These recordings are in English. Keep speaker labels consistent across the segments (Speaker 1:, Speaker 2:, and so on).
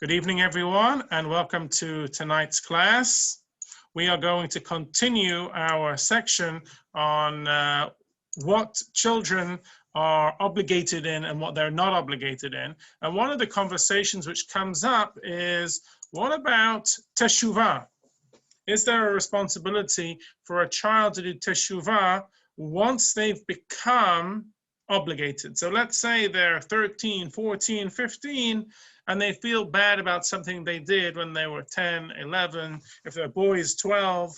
Speaker 1: Good evening, everyone, and welcome to tonight's class. We are going to continue our section on what children are obligated in and what they're not obligated in. And one of the conversations which comes up is, what about Teshuva? Is there a responsibility for a child to do Teshuva once they've become obligated? So let's say they're 13, 14, 15, and they feel bad about something they did when they were 10, 11, if they're boys, 12.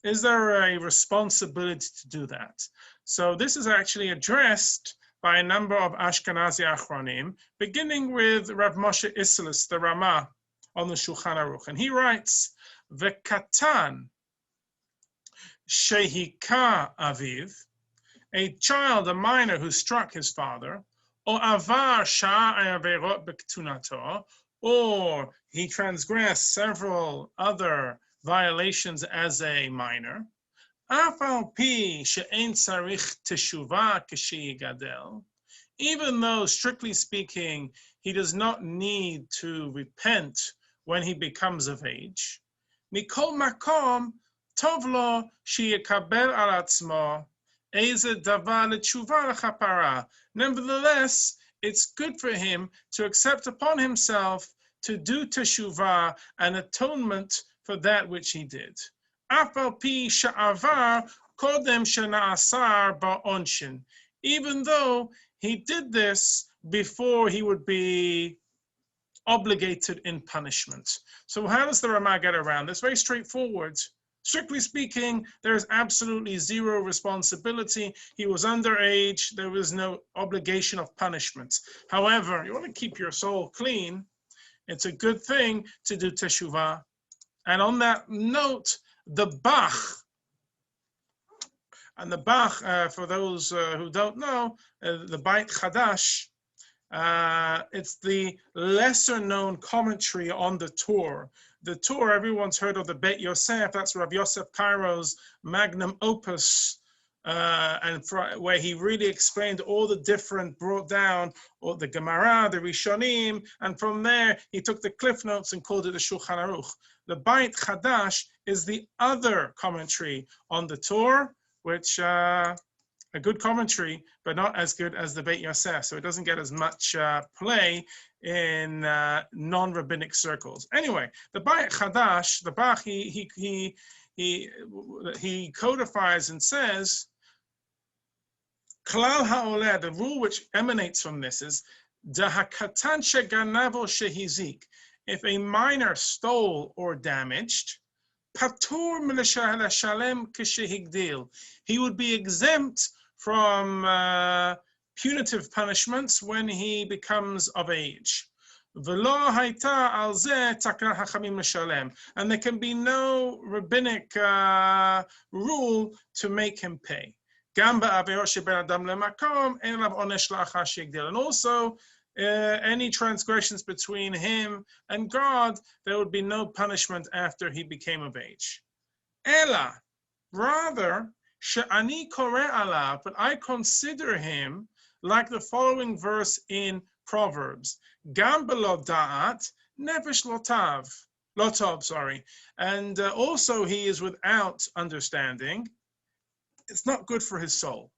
Speaker 1: Is there a responsibility to do that? So this is actually addressed by a number of Ashkenazi Achronim, beginning with Rav Moshe Isserles, the Ramah, on the Shulchan Aruch. And he writes, V'katan shehika aviv, a child, a minor who struck his father, or avar sha'a averot b'ktunato, or he transgressed several other violations as a minor, af al pi she'en tzarich teshuva ksheyigadel, even though strictly speaking he does not need to repent when he becomes of age, mikol makom tov lo sheyekaber al atzmo. Nevertheless, it's good for him to accept upon himself to do teshuvah, an atonement for that which he did. Even though he did this before he would be obligated in punishment. So how does the Ramah get around this? Very straightforward. Strictly speaking, there is absolutely zero responsibility. He was underage. There was no obligation of punishment. However, you want to keep your soul clean. It's a good thing to do teshuvah. And on that note, the Bach, and the Bach, for those who don't know, the Beit Chadash, it's the lesser known commentary on the Torah. The Torah, everyone's heard of the Beit Yosef, that's Rav Yosef Kairo's magnum opus, where he really explained all the different, brought down all the Gemara, the Rishonim, and from there he took the Cliff Notes and called it the Shulchan Aruch. The Beit Chadash is the other commentary on the Torah, which a good commentary, but not as good as the Beit Yosef, so it doesn't get as much play in non-rabbinic circles. Anyway, the Beit Chadash, the Bach, he codifies and says, Klal ha'oleh, the rule which emanates from this is, Dahakatan sheganavo shehizik, if a minor stole or damaged, patur milashalem keshehigdil, he would be exempt from punitive punishments when he becomes of age. And there can be no rabbinic rule to make him pay. And also, any transgressions between him and God, there would be no punishment after he became of age. Ela, rather, she'ani koreh alav, but I consider him like the following verse in Proverbs: Gam belo da'at, nefesh lotov, sorry. And also he is without understanding. It's not good for his soul.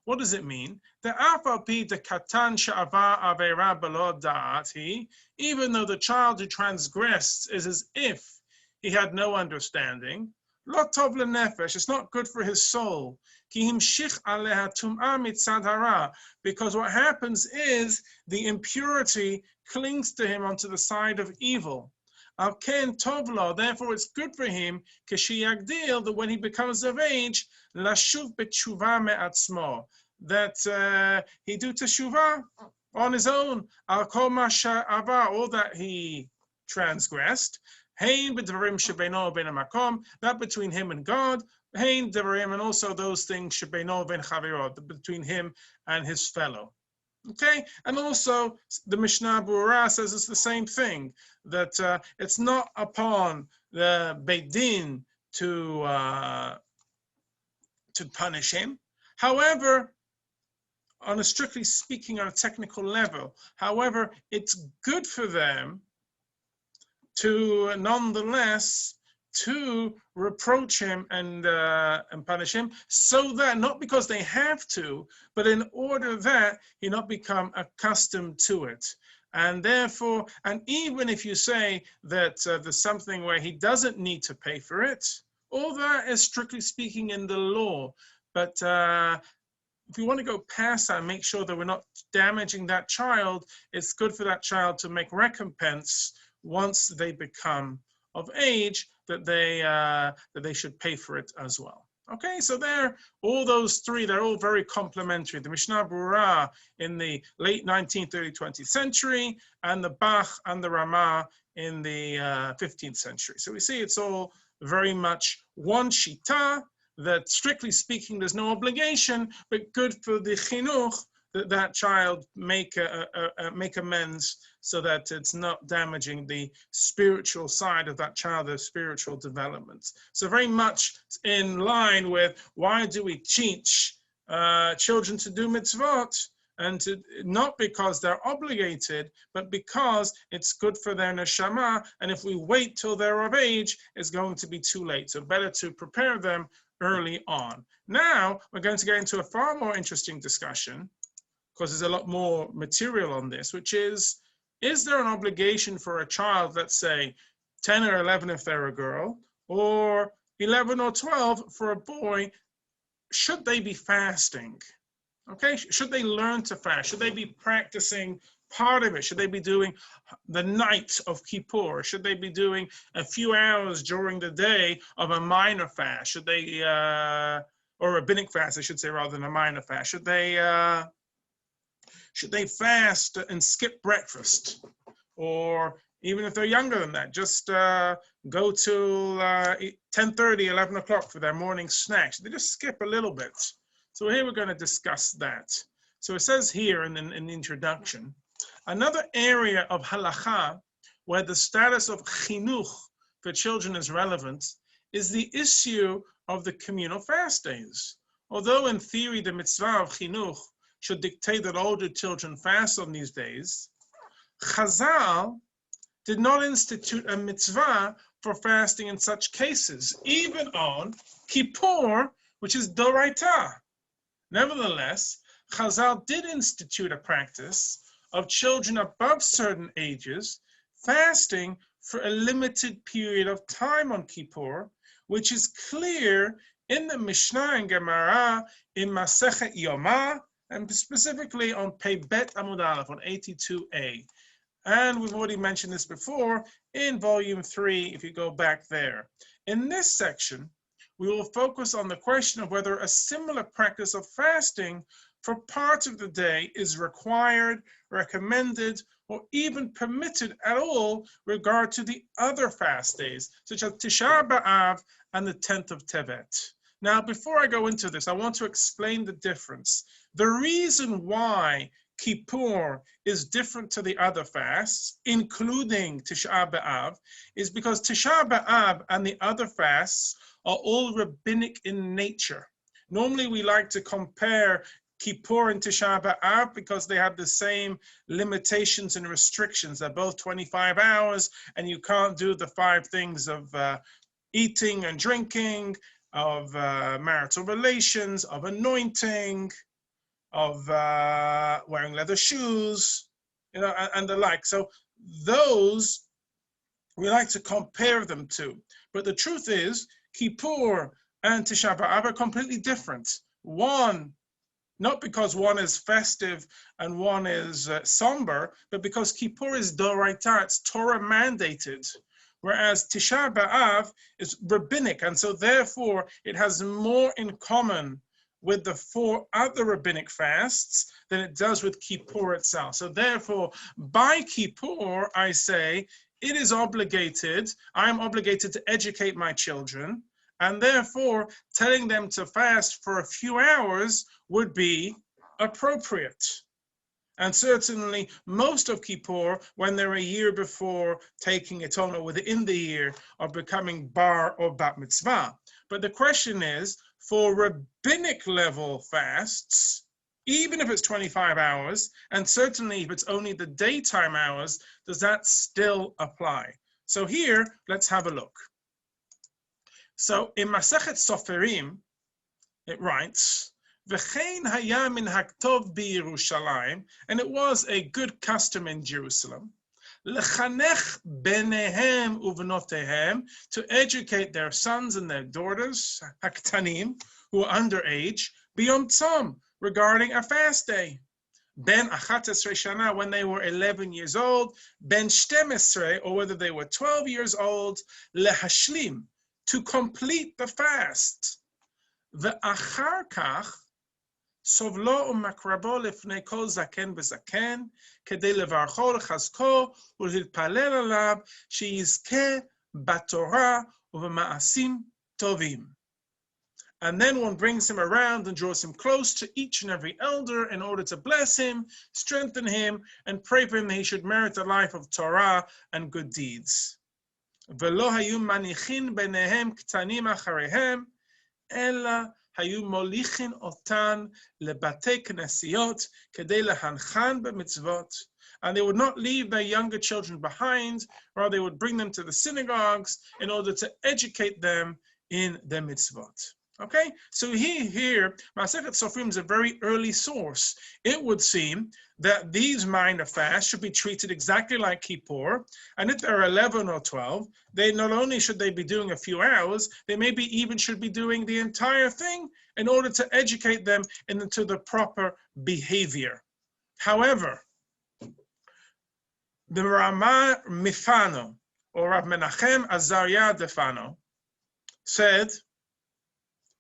Speaker 1: What does it mean? The afapi de katan she'avar avera belo da'at, even though the child who transgressed is as if he had no understanding, lo tov lenefesh, it's not good for his soul. Ki himshich aleha tum'ah mitzad hara, because what happens is the impurity clings to him onto the side of evil. Al ken tov lo, therefore it's good for him, k'sheyagdil, that when he becomes of age, lashuv b'tshuva me'atzmo, that he do teshuvah on his own. Al kol ma she'avar, all that he transgressed. Hein b'dvarim shebeino ben hamakom, that between him and God. Hein dvarim, and also those things shebeino ben chaverot, between him and his fellow. Okay, and also the Mishnah Berurah says it's the same thing, that it's not upon the Beit Din to punish him. However, on a strictly speaking, on a technical level. However, it's good for them to nonetheless to reproach him and punish him, so that not because they have to, but in order that he not become accustomed to it. And therefore, and even if you say that there's something where he doesn't need to pay for it, all that is strictly speaking in the law. But if we want to go past that and make sure that we're not damaging that child, it's good for that child to make recompense once they become of age, that they should pay for it as well. Okay, so there, all those three, they're all very complementary. The Mishnah Berurah in the late 19th, early 20th century, and the Bach and the Ramah in the 15th century. So we see it's all very much one shita, that strictly speaking, there's no obligation, but good for the chinuch, that child make amends so that it's not damaging the spiritual side of that child, their spiritual development. So very much in line with why do we teach children to do mitzvot, and to, not because they're obligated, but because it's good for their neshama, and if we wait till they're of age, it's going to be too late. So better to prepare them early on. Now, we're going to get into a far more interesting discussion, because there's a lot more material on this, which is there an obligation for a child, let's say 10 or 11 if they're a girl, or 11 or 12 for a boy, should they be fasting? Okay, should they learn to fast? Should they be practicing part of it? Should they be doing the night of kippur? Should they be doing a few hours during the day of a minor fast? Should they, or a rabbinic fast, I should say, rather than a minor fast? Should they fast and skip breakfast? Or even if they're younger than that, just go till 10:30, 11 o'clock for their morning snacks. They just skip a little bit. So here we're going to discuss that. So it says here in the introduction, another area of halacha where the status of chinuch for children is relevant is the issue of the communal fast days. Although in theory the mitzvah of chinuch should dictate that older children fast on these days, Chazal did not institute a mitzvah for fasting in such cases, even on kippur, which is doraita. Nevertheless, Chazal did institute a practice of children above certain ages fasting for a limited period of time on kippur, which is clear in the Mishnah and Gemara in Masechet Yomah, and specifically on Pei Bet Amud Aleph, on 82a. And we've already mentioned this before in volume 3, if you go back there. In this section, we will focus on the question of whether a similar practice of fasting for parts of the day is required, recommended, or even permitted at all regard to the other fast days, such as Tisha B'Av and the 10th of Tevet. Now, before I go into this, I want to explain the difference. The reason why Kippur is different to the other fasts, including Tisha B'Av, is because Tisha B'Av and the other fasts are all rabbinic in nature. Normally, we like to compare Kippur and Tisha B'Av because they have the same limitations and restrictions. They're both 25 hours, and you can't do the 5 things of eating and drinking, of marital relations, of anointing, of wearing leather shoes, and the like. So those we like to compare them to. But the truth is, Kippur and Tisha B'Av are completely different. One, not because one is festive and one is somber, but because Kippur is doraita, it's Torah mandated, whereas Tisha B'Av is rabbinic, and so therefore it has more in common with the 4 other rabbinic fasts than it does with Kippur itself. So therefore, by Kippur, I say, it is obligated, I am obligated to educate my children, and therefore telling them to fast for a few hours would be appropriate. And certainly most of Kippur, when they're a year before taking atonement, or within the year of becoming bar or bat mitzvah. But the question is, for rabbinic level fasts, Even if it's 25 hours, and certainly if it's only the daytime hours, does that still apply? So here, let's have a look. So in Masechet Soferim, it writes, V'chein haya min haktov b'Yerushalayim, and it was a good custom in Jerusalem, lechanech benehem uvnotehem, to educate their sons and their daughters, haktanim, who are underage, b'yom tzom, regarding a fast day. Ben 11 shana, when they were 11 years old, ben 12, or whether they were 12 years old, lehashlim, to complete the fast. Ve'achar kach, sovlo u'makrabo lefnei kol zaken v'zaken, kedei levarcho lechazko ulhitpalel alav, sheyizkeh batorah u'v'ma'asim tovim. And then one brings him around and draws him close to each and every elder in order to bless him, strengthen him, and pray for him that he should merit a life of Torah and good deeds. V'lo hayu manichin benehem ktanim acharehem, ela hayu molichin otan lebatei knesiyot kedei lehanchan b'mitzvot. And they would not leave their younger children behind, rather they would bring them to the synagogues in order to educate them in the mitzvot. Okay, so here, Masechet Sofrim is a very early source. It would seem that these minor fasts should be treated exactly like Kippur, and if they're 11 or 12, they not only should they be doing a few hours, they maybe even should be doing the entire thing in order to educate them into the proper behavior. However, the Rama Mifano, or Rav Menachem Azariah Defano, said,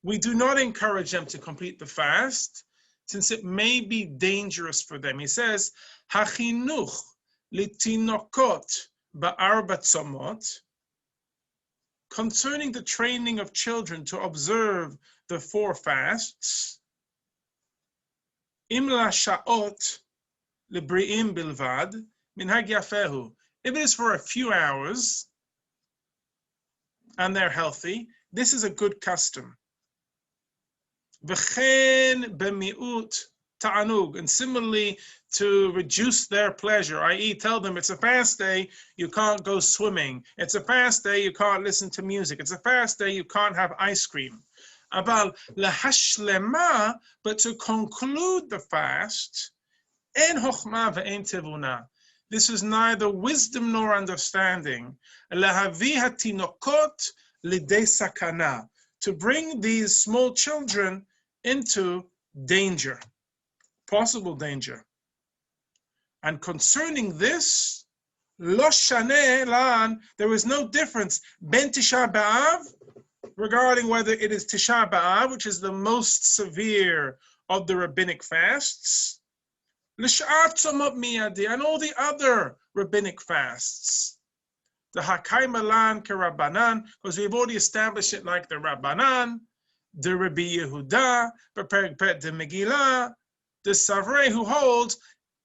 Speaker 1: we do not encourage them to complete the fast, since it may be dangerous for them. He says, Hachinuch litinokot ba'arba tzomot, concerning the training of children to observe the 4 fasts, im la sha'ot lebri'im bilvad, minhag yafehu. If it is for a few hours and they're healthy, this is a good custom. V'chen b'mi'ut ta'anug, and similarly to reduce their pleasure, i.e. tell them it's a fast day, you can't go swimming. It's a fast day, you can't listen to music. It's a fast day, you can't have ice cream. Aval lahashlema, but to conclude the fast, en chokhmah ve'en tevuna. This is neither wisdom nor understanding. Lahavi hatinokot lidei sakana, to bring these small children into danger, possible danger. And concerning this, lo shaneh lan, there is no difference ben Tisha B'Av, regarding whether it is Tisha B'Av, which is the most severe of the rabbinic fasts, l'sh'ar tzomot miyadi, and all the other rabbinic fasts. The Hakai Malan Kerabanan, because we've already established it like the Rabbanan, the Rabbi Yehuda, the Megillah, the Savrei, who holds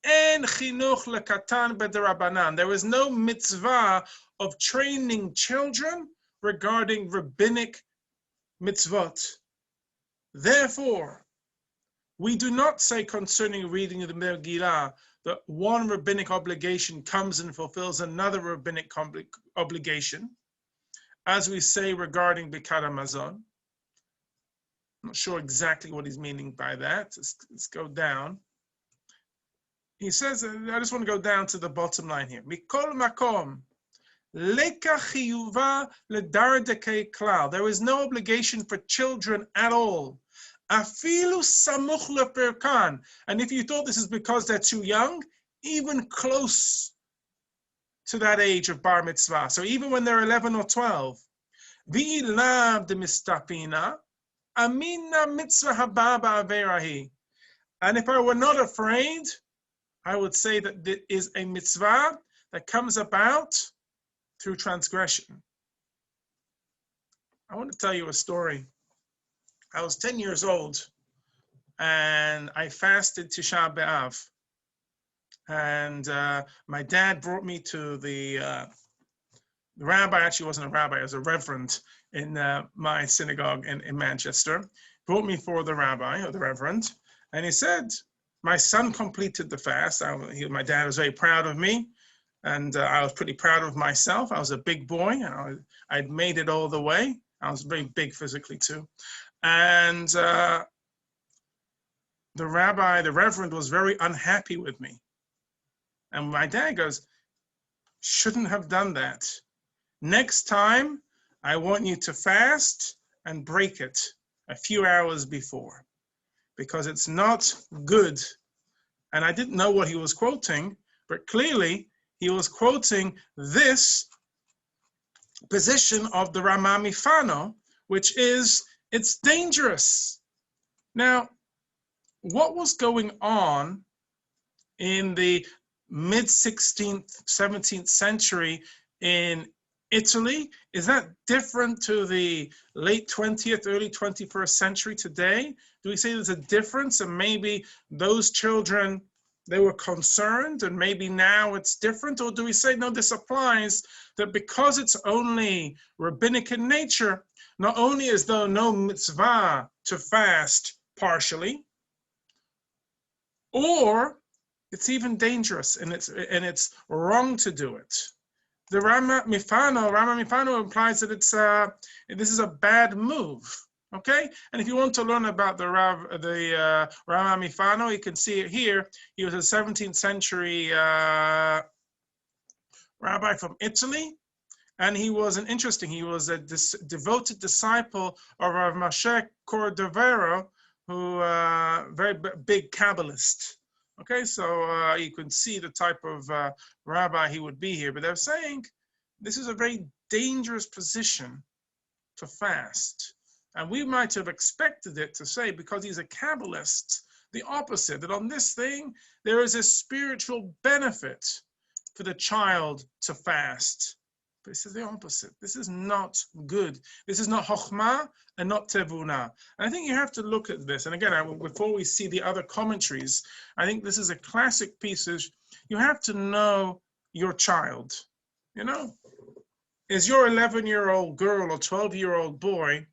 Speaker 1: en chinuch lekatan b'derabbanan. There is no mitzvah of training children regarding rabbinic mitzvot. Therefore, we do not say concerning reading the Megillah that one rabbinic obligation comes and fulfills another rabbinic obligation, as we say regarding Birkat Hamazon. I'm not sure exactly what he's meaning by that. Let's go down. He says, I just want to go down to the bottom line here. Mikol makom, leka chiyuva ledardekei klal. There is no obligation for children at all. Afilu samuch leperkan. And if you thought this is because they're too young, even close to that age of bar mitzvah. So even when they're 11 or 12, v'ilav de mistapina, amina mitzvah haba ba'averahi. And if I were not afraid, I would say that it is a mitzvah that comes about through transgression. I want to tell you a story. I was 10 years old and I fasted Tisha B'Av. And my dad brought me to the rabbi, actually wasn't a rabbi, it was a reverend in my synagogue in Manchester, brought me for the rabbi or the reverend. And he said, My son completed the fast. My dad was very proud of me, and I was pretty proud of myself. I was a big boy, and I'd made it all the way. I was very big physically too. And the reverend was very unhappy with me. And my dad goes, shouldn't have done that. Next time, I want you to fast and break it a few hours before, because it's not good. And I didn't know what he was quoting, but clearly he was quoting this position of the Rama Mifano, which is, it's dangerous. Now, what was going on in the mid-16th, 17th century in Italy? Is that different to the late 20th, early 21st century today? Do we say there's a difference, and maybe those children, they were concerned, and maybe now it's different? Or do we say, no, this applies, that because it's only rabbinic in nature, not only is there no mitzvah to fast partially, or it's even dangerous, and it's wrong to do it. The Rama Mifano implies that this is a bad move. Okay, and if you want to learn about the Rama Mifano, you can see it here. He was a 17th century rabbi from Italy, and he was he was a devoted disciple of Rav Moshe Cordovero, who very big Kabbalist. Okay, so you can see the type of rabbi he would be here. But they're saying this is a very dangerous position to fast. And we might have expected it to say, because he's a Kabbalist, the opposite, that on this thing, there is a spiritual benefit for the child to fast. But this is the opposite. This is not good. This is not chokhmah and not tevuna. And I think you have to look at this. And again, before we see the other commentaries, I think this is a classic piece. You have to know your child. You know, is your 11-year-old girl or 12-year-old boy,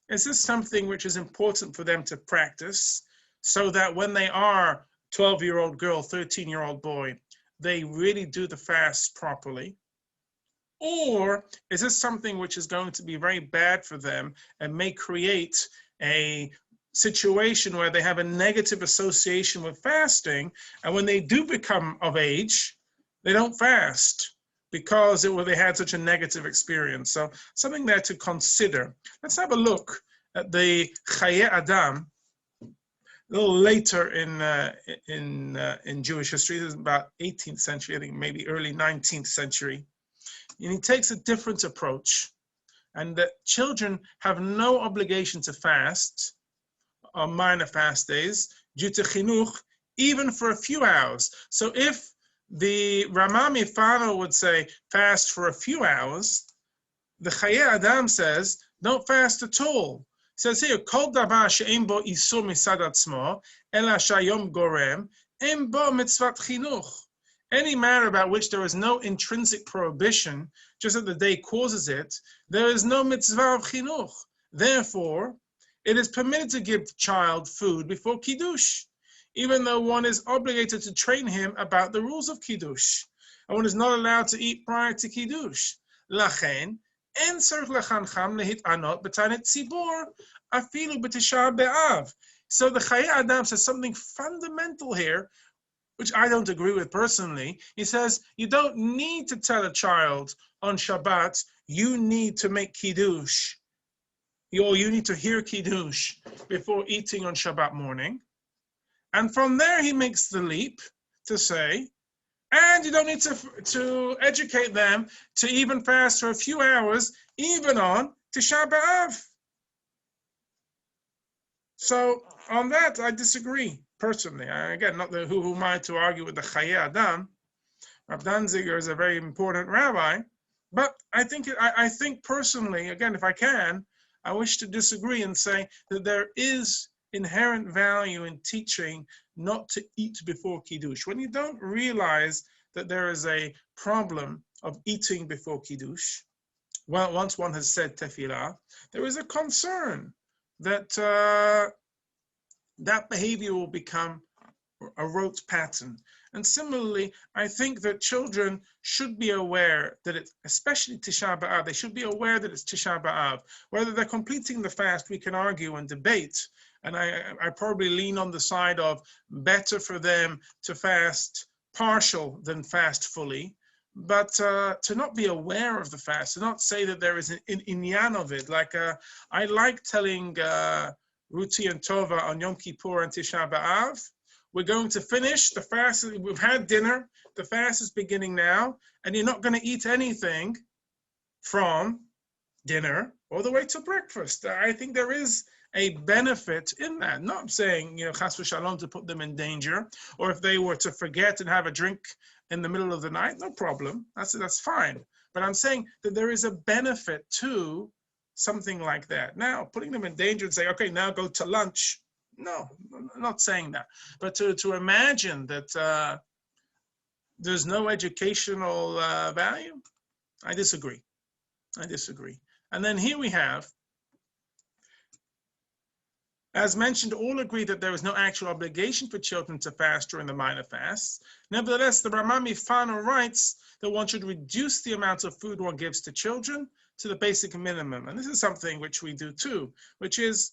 Speaker 1: is this something which is important for them to practice, so that when they are 12-year-old girl, 13-year-old boy, they really do the fast properly? Or is this something which is going to be very bad for them and may create a situation where they have a negative association with fasting, and when they do become of age, they don't fast because they had such a negative experience? So something there to consider. Let's have a look at the Chaye Adam a little later in Jewish history. This is about 18th century, I think maybe early 19th century. And he takes a different approach, and that children have no obligation to fast on minor fast days due to chinuch, even for a few hours. So if the Rama Mifano would say fast for a few hours, the Chaye Adam says don't fast at all. It says here, Kol davar she'ein bo isur misad atzmo, ela shayom gorem, ein bo mitzvat chinuch. Any matter about which there is no intrinsic prohibition, just that the day causes it, there is no mitzvah of chinuch. Therefore, it is permitted to give the child food before kiddush, even though one is obligated to train him about the rules of kiddush, and one is not allowed to eat prior to kiddush. Lachen, en tzarich lechancham lehitanot b'tanet tzibor afilu b'tisha b'av. So the Chaye Adam says something fundamental here, which I don't agree with personally. He says you don't need to tell a child on Shabbat you need to make kiddush, or you need to hear kiddush before eating on Shabbat morning. And from there he makes the leap to say, and you don't need to educate them to even fast for a few hours, even on Tisha B'Av. So on that, I disagree personally. Again, not who am I to argue with the Chaye Adam. Rav Danziger is a very important rabbi, but I think personally, again, if I can, I wish to disagree and say that there is inherent value in teaching not to eat before Kiddush. When you don't realize that there is a problem of eating before Kiddush, well, once one has said Tefillah, there is a concern that that behavior will become a rote pattern. And similarly, I think that children should be aware that it's, especially Tisha B'Av, they should be aware that it's Tisha B'Av. Whether they're completing the fast, we can argue and debate. And I probably lean on the side of better for them to fast partial than fast fully. But to not be aware of the fast, to not say that there is an inyan of it. Like I like telling Ruti and Tova on Yom Kippur and Tisha B'Av, we're going to finish the fast. We've had dinner. The fast is beginning now, and you're not going to eat anything from dinner all the way to breakfast. I think there is a benefit in that. Not saying, chas v'shalom, to put them in danger, or if they were to forget and have a drink in the middle of the night, no problem. That's fine. But I'm saying that there is a benefit to something like that. Now, putting them in danger and say, okay, now go to lunch. No, I'm not saying that. But to imagine that there's no educational value, I disagree. And then here we have, as mentioned, all agree that there is no actual obligation for children to fast during the minor fasts. Nevertheless, the Rama Mifano writes that one should reduce the amount of food one gives to children to the basic minimum. And this is something which we do too, which is,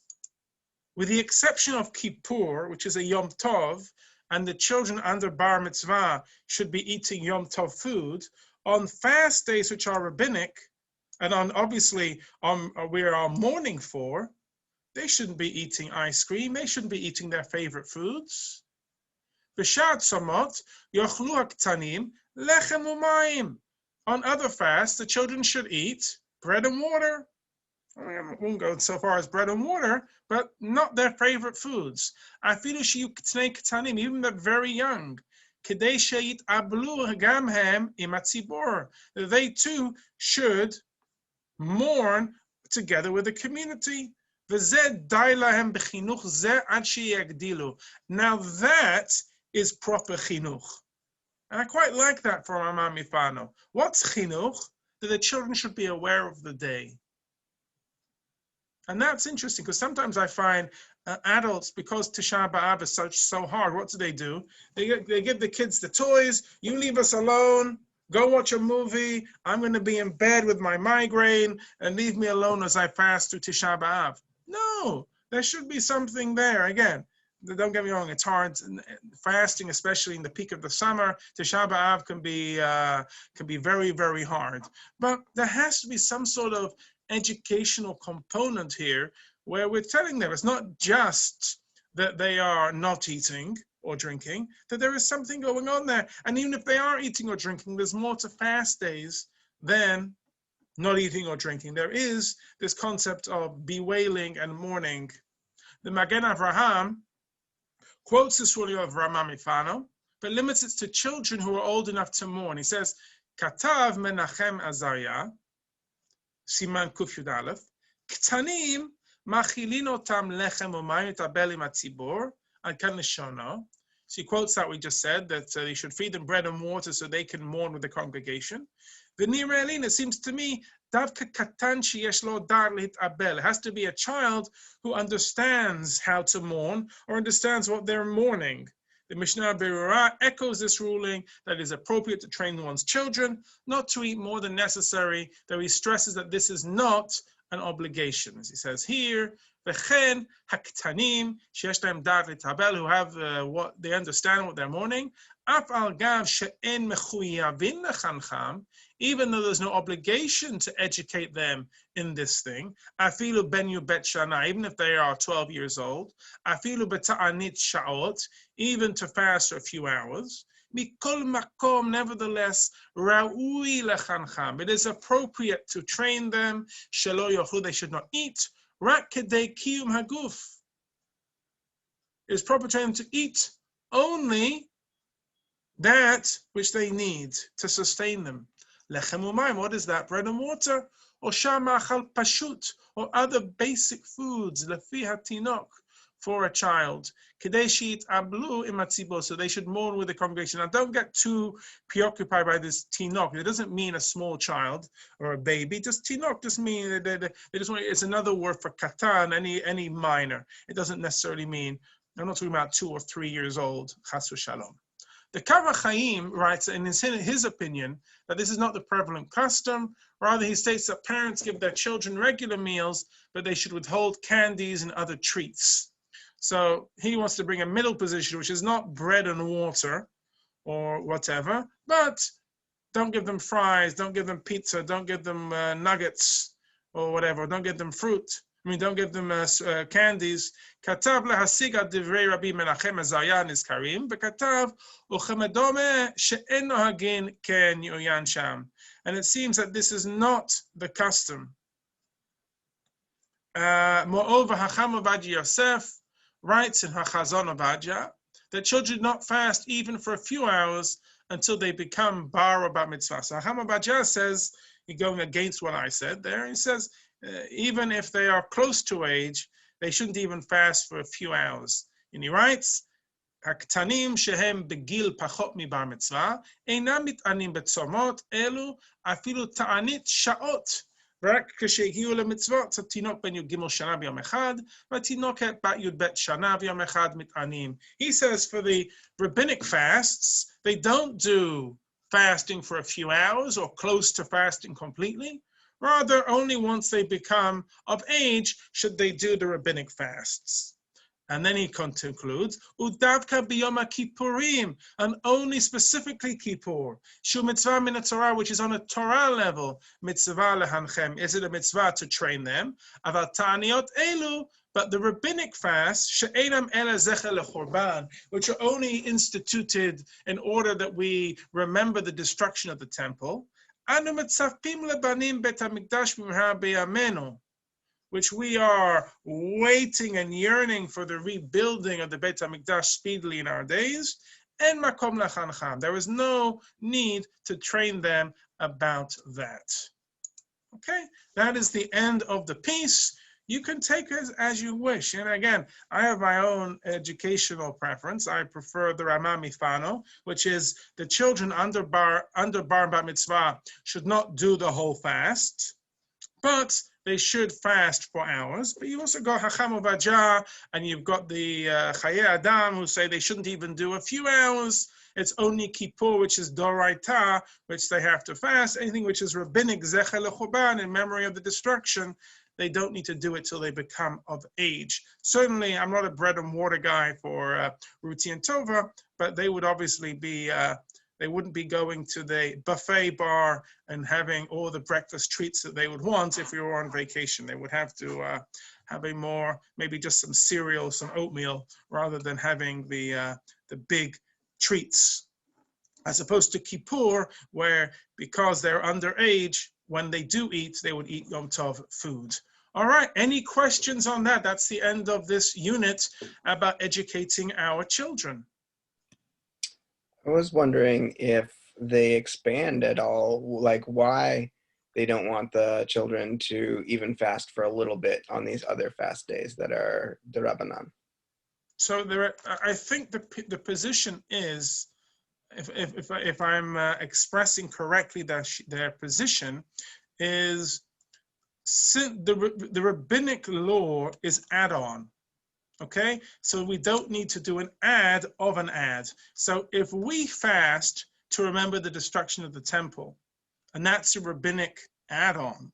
Speaker 1: with the exception of Kippur, which is a Yom Tov, and the children under Bar Mitzvah should be eating Yom Tov food, on fast days which are rabbinic, and obviously we are mourning for, they shouldn't be eating ice cream, they shouldn't be eating their favorite foods. B'shat Tzomot, yochlu haktanim, lechem u'mayim. On other fasts, the children should eat bread and water. I won't go so far as bread and water, but not their favorite foods. Afilu sheyu k'tnei k'tanim, even they're very young. Kedei she'yit'ablu gam hem im hatzibor. They too should mourn together with the community. V'zeh dai lahem b'chinuch zeh ad sheyagdilu. Now that is proper chinuch. And I quite like that from Rama Mifano. What's chinuch? That the children should be aware of the day. And that's interesting, because sometimes I find adults, because Tisha B'Av is so hard, what do? They give the kids the toys, you leave us alone, go watch a movie, I'm going to be in bed with my migraine, and leave me alone as I fast through Tisha B'Av. No, there should be something there. Again, don't get me wrong, it's hard. Fasting, especially in the peak of the summer, Tisha B'Av can be very, very hard. But there has to be some sort of educational component here where we're telling them it's not just that they are not eating or drinking, that there is something going on there. And even if they are eating or drinking, there's more to fast days than not eating or drinking. There is this concept of bewailing and mourning. The Magen Avraham quotes this ruling of Rama Mifano, but limits it to children who are old enough to mourn. He says, Katav Menachem Azariah, Siman Kuf Yud Aleph, Ktanim machilin otam lechem u'mayim tabel im hatzibor al kan lishono. So he quotes that we just said, that they should feed them bread and water so they can mourn with the congregation. V'nireh li, it seems to me, davka katan sheyesh lo dar litabel. It has to be a child who understands how to mourn or understands what they're mourning. The Mishnah Berurah echoes this ruling that it is appropriate to train one's children not to eat more than necessary, though he stresses that this is not an obligation. As he says here, V'chen haktanim sheyesh lahem da'at litabel, who have what they understand what they're mourning, af al gav she'en mechuyavin lechancham, even though there's no obligation to educate them in this thing, afilu ben yu bet shana, even if they are 12 years old, afilu beta'anit sha'ot, even to fast for a few hours, mikol makom, nevertheless, ra'ui lechancham, it is appropriate to train them, shelo yochlu, they should not eat, rak kedei kiyum haguf, it is proper to train them to eat only that which they need to sustain them. Lechem u'mayim, what is that? Bread and water, or shamachal pashut, or other basic foods, lefi hatinok, for a child. Kedei she'yit'ablu im hatzibor, so they should mourn with the congregation. Now, don't get too preoccupied by this tinok. It doesn't mean a small child or a baby. Just tinok just means they just want. It's another word for katan, any minor. It doesn't necessarily mean I'm not talking about 2 or 3 years old, chas v'shalom. The Kavach Chaim writes in his opinion that this is not the prevalent custom. Rather, he states that parents give their children regular meals, but they should withhold candies and other treats. So he wants to bring a middle position, which is not bread and water or whatever, but don't give them fries, don't give them pizza, don't give them nuggets or whatever, don't give them fruit. Don't give them candies. כתב להשיג על דברי רבי מנחם עזריה נזכרים, וכתב וכמדומה שאין נוהגין כן יעוין שם. And it seems that this is not the custom. Moreover, Hacham Ovadia Yosef writes in Hachazon Ovadia that children not fast even for a few hours until they become bar or bat mitzvah. So Hacham Ovadia says, you're going against what I said there, he says, even if they are close to age, they shouldn't even fast for a few hours. And he writes, הקטנים שהם בגיל פחות מבר מצווה, אינם מתענים בצומות אלו, אפילו תענית שעות, רק כשהגיעו למצוות, התינוק בן י"ג שנה ביום אחד, והתינוקת בת י"ב שנה ביום אחד מתענים. He says for the rabbinic fasts, they don't do fasting for a few hours or close to fasting completely. Rather, only once they become of age should they do the rabbinic fasts. And then he concludes, Udavka biyoma kippurim, and only specifically kippur. Shu mitzvah min Torah, which is on a Torah level. Mitzvah lehanchem, is it a mitzvah to train them? Aval ta'aniot elu, but the rabbinic fasts, she'enam ela zecher lechorban, which are only instituted in order that we remember the destruction of the temple. Anu mitzafim lebanim bet hamikdash b'mehara b'yamenu, which we are waiting and yearning for the rebuilding of the Beit HaMikdash speedily in our days. En makom lachancham. There is no need to train them about that. Okay, that is the end of the piece. You can take it as you wish. And again, I have my own educational preference. I prefer the Rama Mifano, which is the children under bar bat mitzvah should not do the whole fast, but they should fast for hours. But you also got Hacham Ovadia, and you've got the Chaye Adam who say they shouldn't even do a few hours. It's only Kippur, which is Doraita, which they have to fast. Anything which is rabbinic, Zecher Lechoban, in memory of the destruction, they don't need to do it till they become of age. Certainly, I'm not a bread and water guy for Ruti and Tova, but they would obviously be, they wouldn't be going to the buffet bar and having all the breakfast treats that they would want if we were on vacation. They would have to have a more, maybe just some cereal, some oatmeal, rather than having the big treats. As opposed to Kippur, where because they're underage, when they do eat, they would eat Yom Tov food. All right, any questions on that? That's the end of this unit about educating our children.
Speaker 2: I was wondering if they expand at all, like why they don't want the children to even fast for a little bit on these other fast days that are the Rabbanan.
Speaker 1: So I think the position is, if I'm expressing correctly their position, is the rabbinic law is add-on. Okay, so we don't need to do an add of an add. So if we fast to remember the destruction of the temple, and that's a rabbinic add-on,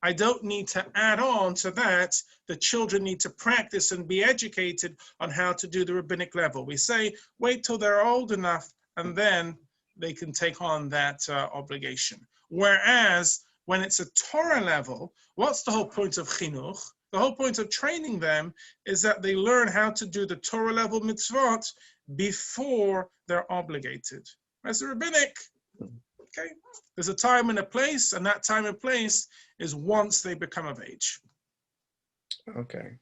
Speaker 1: I don't need to add on to that. The children need to practice and be educated on how to do the rabbinic level. We say, wait till they're old enough, and then they can take on that obligation. Whereas when it's a Torah level, what's the whole point of chinuch? The whole point of training them is that they learn how to do the Torah level mitzvot before they're obligated. As a rabbinic, okay, there's a time and a place, and that time and place is once they become of age.
Speaker 2: Okay.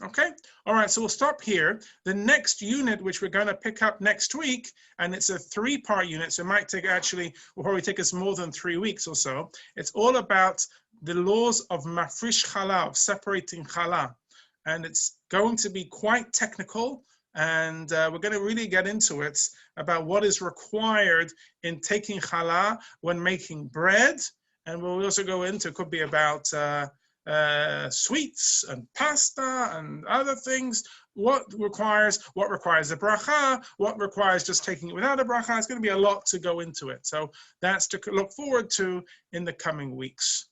Speaker 1: Okay, all right, so we'll stop here. The next unit, which we're going to pick up next week, and it's a 3-part unit, so it might take will probably take us more than 3 weeks or so. It's all about the laws of mafrish chala, of separating chala. And it's going to be quite technical, and we're going to really get into it about what is required in taking chala when making bread. And we'll also go into, it could be about sweets and pasta and other things. What requires a bracha, what requires just taking it without a bracha. It's going to be a lot to go into it. So that's to look forward to in the coming weeks.